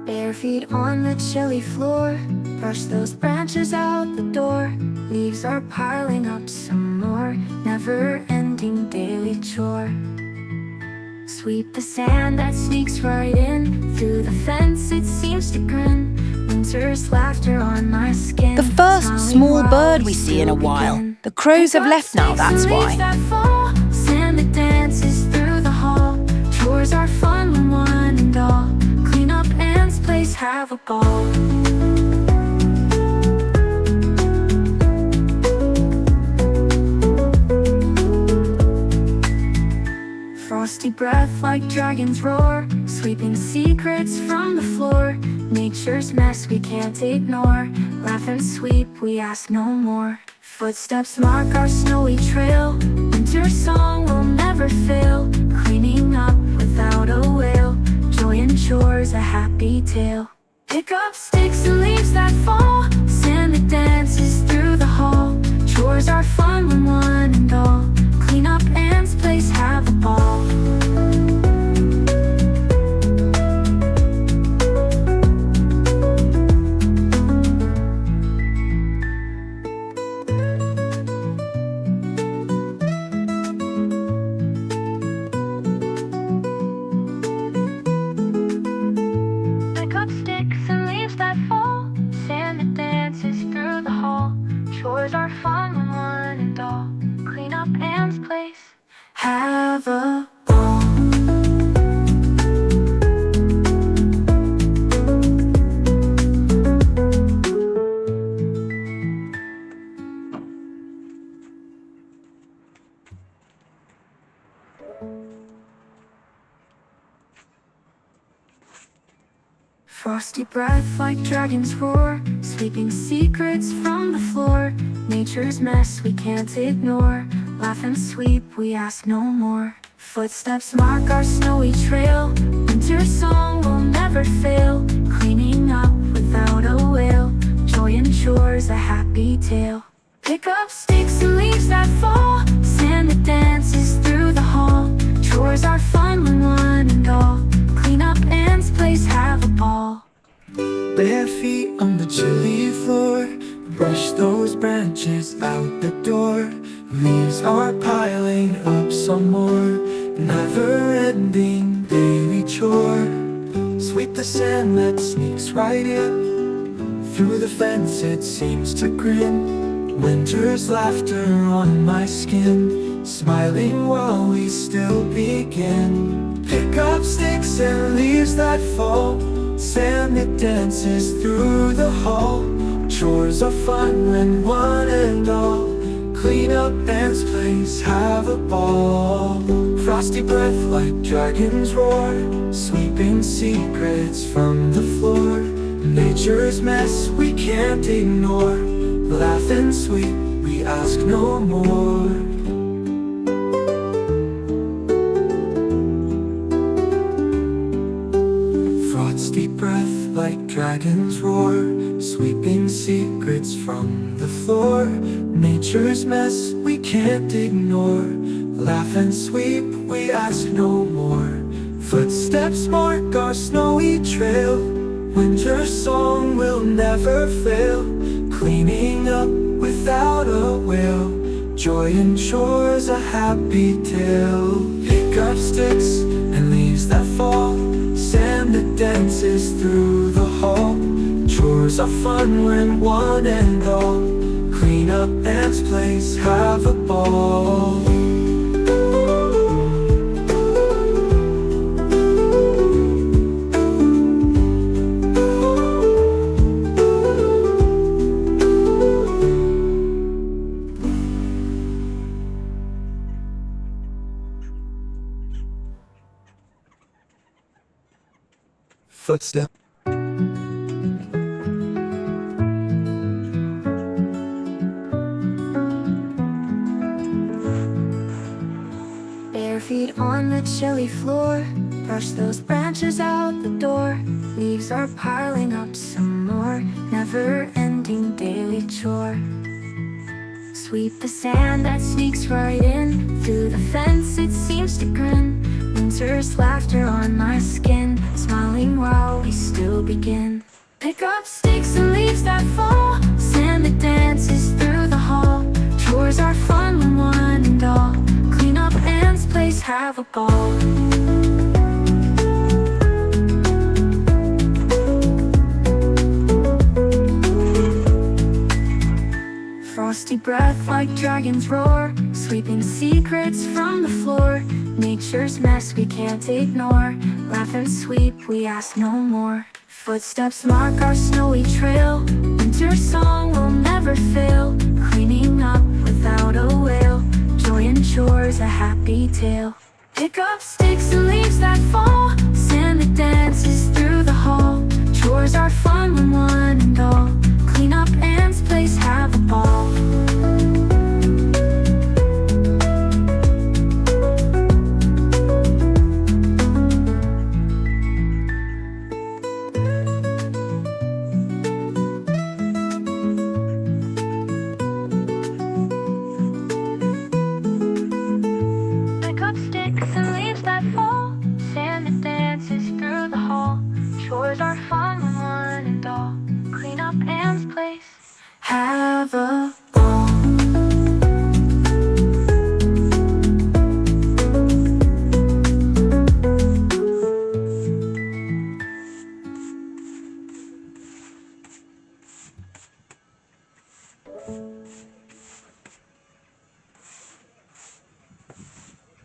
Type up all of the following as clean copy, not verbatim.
Bare feet on the chilly floor, brush those branches out the door. Leaves are piling up some more, never-ending daily chore. Sweep the sand that sneaks right in, through the fence it seems to grin. Winter's laughter on my skin. The first small bird we see in a while. The crows have left now, that's why. Sand that dances through the hall. Chores are fun when one and all clean up Anne's place, have a ball. Frosty breath like dragons roar, sweeping secrets from the floor. Nature's mess we can't ignore, laugh and sweep, we ask no more. Footsteps mark our snowy trail, winter song will never fail. Cleaning up without a wail, joy and chores a happy tale. Pick up sticks and leaves that fall, sand that dances through the hall. Chores are fun when one and all clean up Anne's place, have a ball. Pick up sticks and leaves that fall, sand that dances through the hall. Chores are fun when one and all clean up Anne's place, have a ball. Frosty breath like dragons roar, sweeping secrets from the floor. Nature's mess we can't ignore, laugh and sweep, we ask no more. Footsteps mark our snowy trail, winter song will never fail. Cleaning up without a wail, joy and chores a happy tale. Pick up sticks and leaves that fall, sand that dances through the hall. Chores are fun when one and all clean up Anne's place, have a ball. Bare feet on the chilly floor, brush those branches out the door. Leaves are piling up some more, never-ending daily chore. Sweep the sand that sneaks right in, through the fence it seems to grin. Winter's laughter on my skin, smiling while we still begin. Pick up sticks and leaves that fall, sand that dances through the hall. Chores are fun when one and all clean up Anne's place, have a ball. Frosty breath like dragons roar, sweeping secrets from the floor. Nature's mess we can't ignore, laugh and sweep, we ask no more. Frosty breath like dragons roar, sweeping secrets from the floor. Nature's mess we can't ignore, laugh and sweep, we ask no more. Footsteps mark our snowy trail, winter's song will never fail. Cleaning up without a wail, joy and chores a happy tale. Pick up sticks and leaves that fall, sand that dances through the hall. Chores are fun when one and all clean up Anne's place, have a ball. Footstep. Bare feet on the chilly floor, brush those branches out the door. Leaves are piling up some more, never-ending daily chore. Sweep the sand that sneaks right in. Through the fence it seems to grin. Winter's laughter on my skin, smiling while we still begin. Pick up sticks and leaves that fall. Sand that dances through the hall. Chores are fun when one and all clean up Anne's place, have a ball. Frosty breath like dragons roar, sweeping secrets from the floor. Nature's mess we can't ignore. Laugh and sweep, we ask no more. Footsteps mark our snowy trail. Winter's song will never fail. Cleaning up without a wail. Joy and chores, a happy tale. Pick up sticks and leaves that fall. Sand that dances through the hall. Chores are fun when one and all clean up Anne's place, have a ball. Pick up sticks and leaves that fall. Sand that dances through the hall. Chores are fun when one and all clean up Anne's place, have a ball.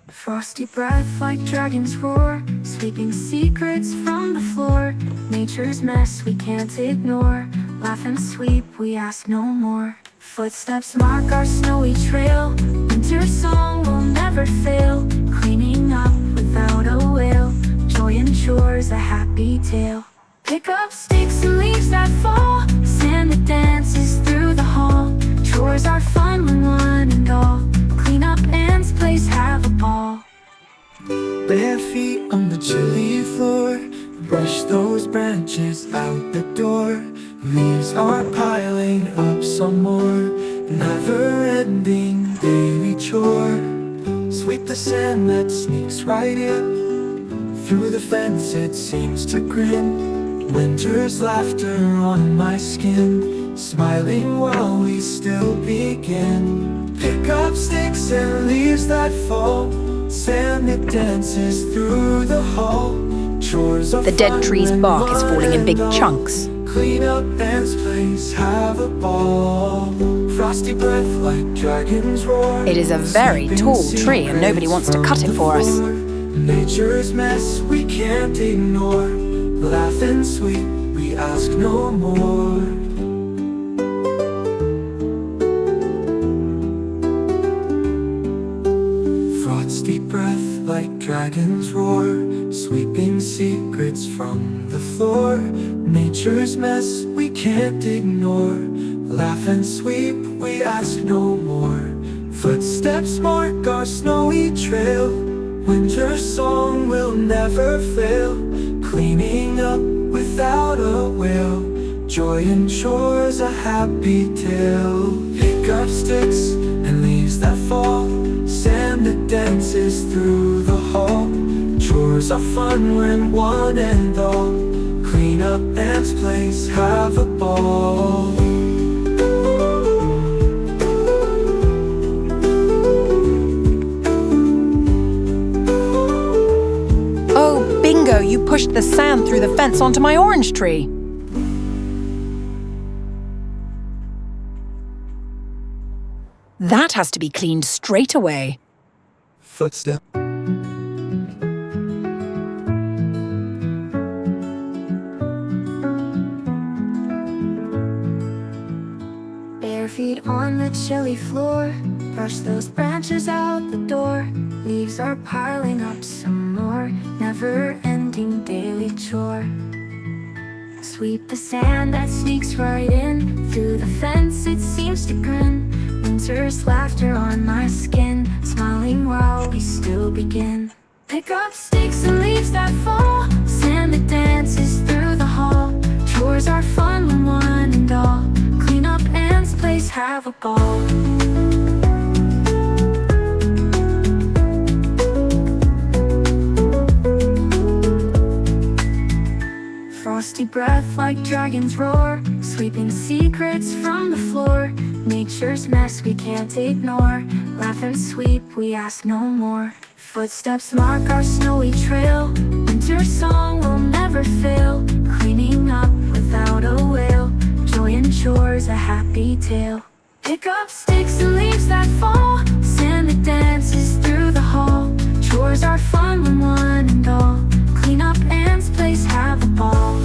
Frosty breath like dragons roar, sweeping secrets from the floor. Nature's mess we can't ignore. Laugh and sweep, we ask no more. Footsteps mark our snowy trail. Winter's song will never fail. Cleaning up without a wail. Joy and chores, a happy tale. Pick up sticks and leaves that fall. Sand that dances through the hall. Chores are fun when one and all clean up Anne's place, have a ball. Bare feet on the chilly floor. Brush those branches out the door. Leaves are piling up some more. Never-ending daily chore. Sweep the sand that sneaks right in. Through the fence it seems to grin. Winter's laughter on my skin, smiling while we still begin. Pick up sticks and leaves that fall. Sand that dances through the hall. Chores are The dead fun tree's when bark is one falling in big and all chunks. clean up Anne's place, have a ball. Frosty breath like dragons roar. It is a very Sweeping tall tree and nobody secrets wants to from cut it the for us. floor. Nature's mess we can't ignore. Laugh and sweep, we ask no more. Frosty breath like dragons roar, sweeping secrets from the floor. Nature's mess we can't ignore. Laugh and sweep, we ask no more. Footsteps mark our snowy trail. Winter's song will never fail. Cleaning up without a wail. Joy and chores, a happy tale. Pick up sticks and leaves that fall. Sand that dances through the hall. Chores are fun when one and all clean up Anne's place, have a ball. Oh, bingo, you pushed the sand through the fence onto my orange tree. That has to be cleaned straight away. Footstep. Bare feet on the chilly floor. Brush those branches out the door. Leaves are piling up some more. Never-ending daily chore. Sweep the sand that sneaks right in. Through the fence it seems to grin. Winter's laughter on my skin, smiling while we still begin. Pick up sticks and leaves that fall. Sand that dances through the hall. Chores are fun when one and all clean up Anne's place, have a ball. breath like dragons roar, sweeping secrets from the floor. Nature's mess we can't ignore. Laugh and sweep, we ask no more. Footsteps mark our snowy trail. Winter song will never fail. Cleaning up without a wail. Joy and chores, a happy tale. Pick up sticks and leaves that fall. Sand that dances through the hall. Chores are fun when one and all clean up ants, place, have a ball.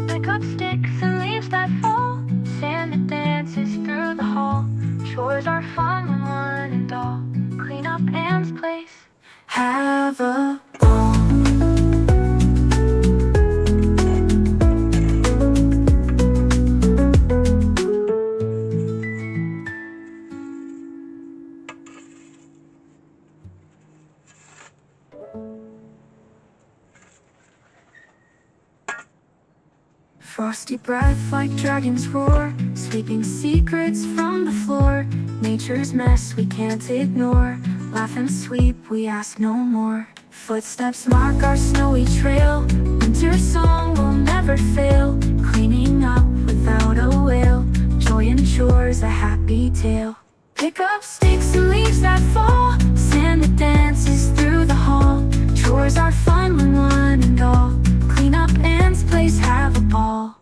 Pick up sticks and leaves that fall. Sand that dances through the hall. Chores are fun when one and all clean up ants, place, have a ball. Frosty breath like dragons roar, sweeping secrets from the floor. Nature's mess we can't ignore. Laugh and sweep, we ask no more. Footsteps mark our snowy trail. Winter song will never fail. Cleaning up without a wail. Joy and chores, a happy tale. Pick up sticks and leaves that fall. Sand that dances through the hall. Chores are fun when one and all clean up ants, place, have a ball.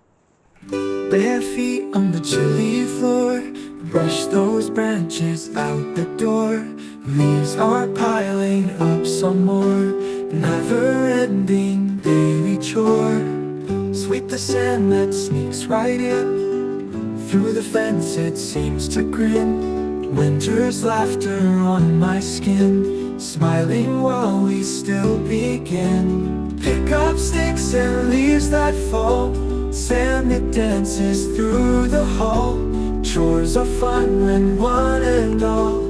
Bare feet on the chilly floor. Brush those branches out the door. Leaves are piling up some more. Never-ending daily chore. Sweep the sand that sneaks right in. Through the fence it seems to grin. Winter's laughter on my skin. Smiling while we still begin. Pick up sticks and leaves that fall. Sand that dances through the hall. Chores are fun when one and all